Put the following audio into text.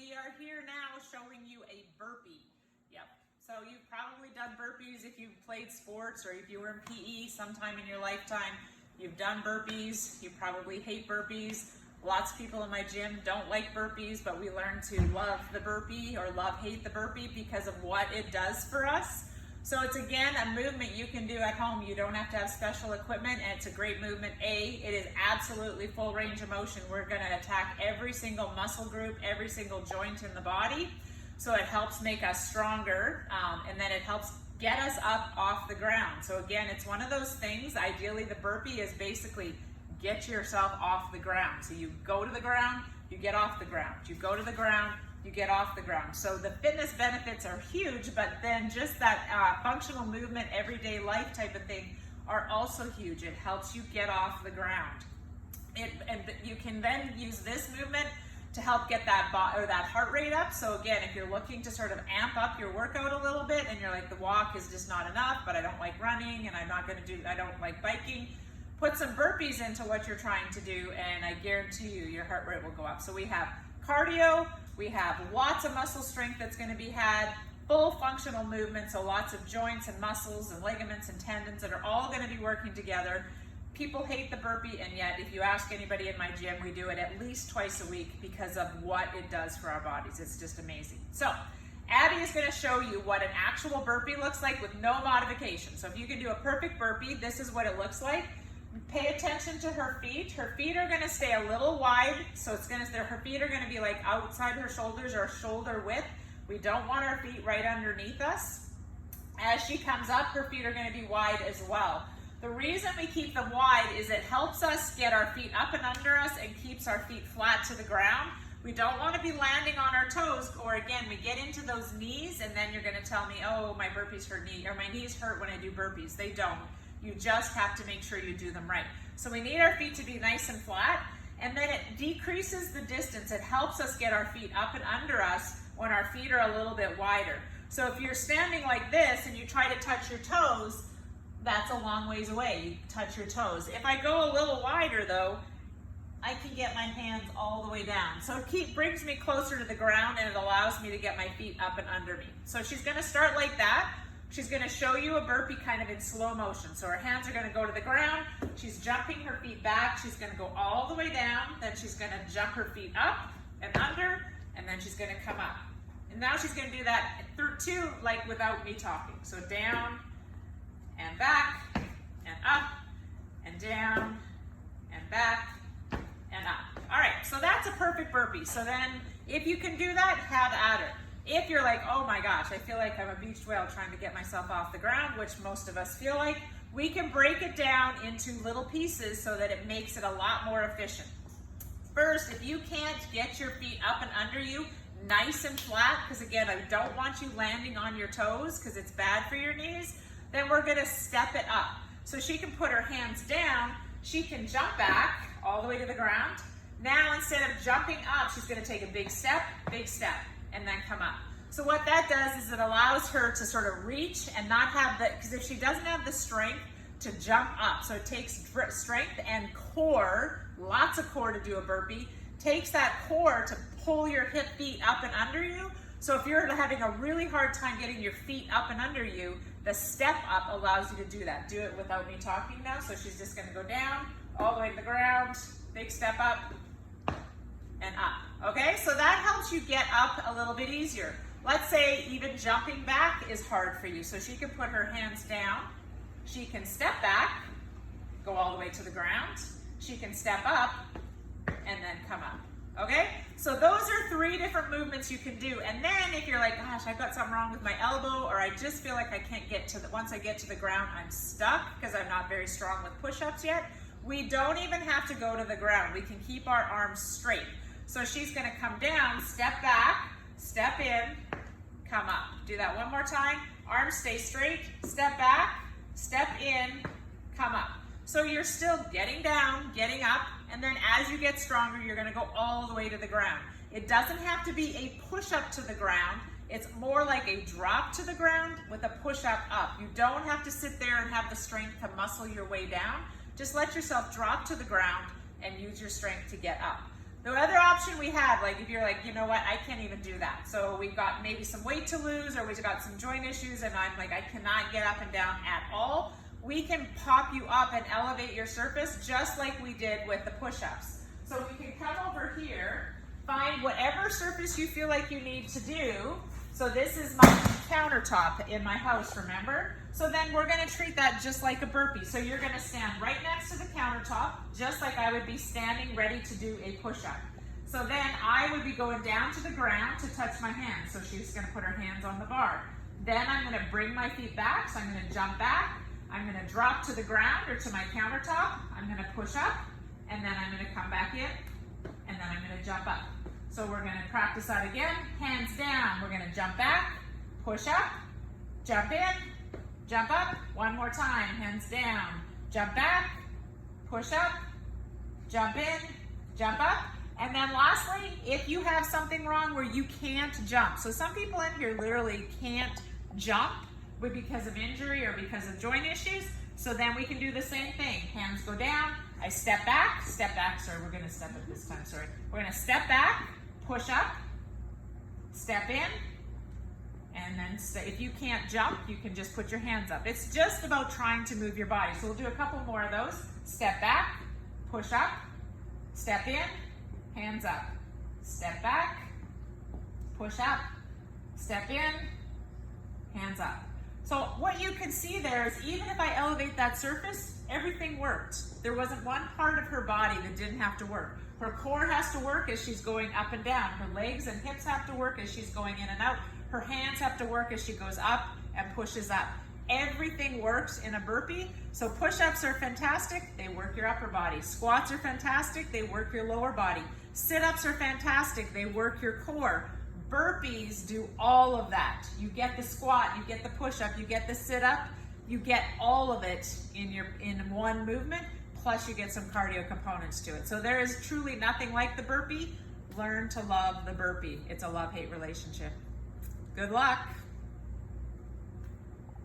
we are here now showing you a burpee. Yep. So you've probably done burpees if you've played sports or if you were in PE sometime in your lifetime. You've done burpees. You probably hate burpees. Lots of people in my gym don't like burpees, but we learn to love the burpee or hate the burpee because of what it does for us. So it's again a movement you can do at home. You don't have to have special equipment, and it's a great movement. It is absolutely full range of motion. We're going to attack every single muscle group, every single joint in the body. So it helps make us stronger, and then it helps get us up off the ground. So again, it's one of those things. Ideally, the burpee is basically get yourself off the ground. So you go to the ground, you get off the ground. You go to the ground, you get off the ground. So the fitness benefits are huge, but then just that functional movement, everyday life type of thing are also huge. It helps you get off the ground. And you can then use this movement to help get that heart rate up. So again, if you're looking to sort of amp up your workout a little bit and you're like, the walk is just not enough, but I don't like running and I don't like biking, put some burpees into what you're trying to do, and I guarantee you your heart rate will go up. So we have cardio, we have lots of muscle strength that's going to be had, full functional movement, so lots of joints and muscles and ligaments and tendons that are all going to be working together. People hate the burpee, and yet if you ask anybody in my gym, we do it at least twice a week because of what it does for our bodies. It's just amazing. So Abby is going to show you what an actual burpee looks like with no modification. So if you can do a perfect burpee, this is what it looks like. Pay attention to her feet. Her feet are going to stay a little wide, so her feet are going to be like outside her shoulders or shoulder width. We don't want our feet right underneath us. As she comes up, her feet are going to be wide as well. The reason we keep them wide is it helps us get our feet up and under us and keeps our feet flat to the ground. We don't want to be landing on our toes, or again, we get into those knees and then you're going to tell me, oh, my burpees hurt or my knees hurt when I do burpees. They don't. You just have to make sure you do them right. So we need our feet to be nice and flat, and then it decreases the distance. It helps us get our feet up and under us when our feet are a little bit wider. So if you're standing like this and you try to touch your toes, that's a long ways away. You touch your toes. If I go a little wider though, I can get my hands all the way down. So it brings me closer to the ground, and it allows me to get my feet up and under me. So she's gonna start like that. She's going to show you a burpee kind of in slow motion. So her hands are going to go to the ground. She's jumping her feet back. She's going to go all the way down. Then she's going to jump her feet up and under, and then she's going to come up. And now she's going to do that through like without me talking. So down and back and up and down and back and up. All right, so that's a perfect burpee. So then if you can do that, have at it. If you're like, oh my gosh, I feel like I'm a beached whale trying to get myself off the ground, which most of us feel like, we can break it down into little pieces so that it makes it a lot more efficient. First, if you can't get your feet up and under you nice and flat, because again, I don't want you landing on your toes because it's bad for your knees, then we're going to step it up. So she can put her hands down, she can jump back all the way to the ground. Now instead of jumping up, she's going to take a big step, and then come up. So what that does is it allows her to sort of reach and not have because if she doesn't have the strength to jump up, so it takes strength and core, lots of core to do a burpee, takes that core to pull your hip feet up and under you. So if you're having a really hard time getting your feet up and under you, the step up allows you to do that. Do it without me talking now. So she's just gonna go down, all the way to the ground, big step up, and up. Okay, so that helps you get up a little bit easier. Let's say even jumping back is hard for you. So she can put her hands down, she can step back, go all the way to the ground, she can step up, and then come up. Okay, so those are 3 different movements you can do. And then if you're like, gosh, I've got something wrong with my elbow, or I just feel like I can't get to once I get to the ground, I'm stuck because I'm not very strong with push-ups yet, we don't even have to go to the ground. We can keep our arms straight. So she's going to come down, step back, step in, come up. Do that one more time. Arms stay straight, step back, step in, come up. So you're still getting down, getting up, and then as you get stronger, you're going to go all the way to the ground. It doesn't have to be a push-up to the ground. It's more like a drop to the ground with a push-up up. You don't have to sit there and have the strength to muscle your way down. Just let yourself drop to the ground and use your strength to get up. The other option we have, like if you're like, you know what, I can't even do that. So we've got maybe some weight to lose, or we've got some joint issues and I'm like, I cannot get up and down at all. We can pop you up and elevate your surface just like we did with the push-ups. So we can come over here, find whatever surface you feel like you need to do. So this is my countertop in my house, remember? So then we're gonna treat that just like a burpee. So you're gonna stand right next to the countertop, just like I would be standing ready to do a push-up. So then I would be going down to the ground to touch my hands. So she's gonna put her hands on the bar. Then I'm gonna bring my feet back, so I'm gonna jump back. I'm gonna drop to the ground or to my countertop. I'm gonna push up, and then I'm gonna come back in, and then I'm gonna jump up. So we're gonna practice that again. Hands down, we're gonna jump back, push up, jump in, jump up. One more time, hands down, jump back, push up, jump in, jump up. And then lastly, if you have something wrong where you can't jump. So some people in here literally can't jump because of injury or because of joint issues. So then we can do the same thing. Hands go down, I step back, sorry, we're gonna step it this time, sorry. We're gonna step back, push up, step in, and then if you can't jump, you can just put your hands up. It's just about trying to move your body. So we'll do a couple more of those. Step back, push up, step in, hands up. Step back, push up, step in, hands up. So what you can see there is even if I elevate that surface, everything worked. There wasn't one part of her body that didn't have to work. Her core has to work as she's going up and down. Her legs and hips have to work as she's going in and out. Her hands have to work as she goes up and pushes up. Everything works in a burpee. So push-ups are fantastic. They work your upper body. Squats are fantastic. They work your lower body. Sit-ups are fantastic. They work your core. Burpees do all of that. You get the squat, you get the push-up, you get the sit-up, you get all of it in one movement, plus you get some cardio components to it. So there is truly nothing like the burpee. Learn to love the burpee. It's a love-hate relationship. Good luck.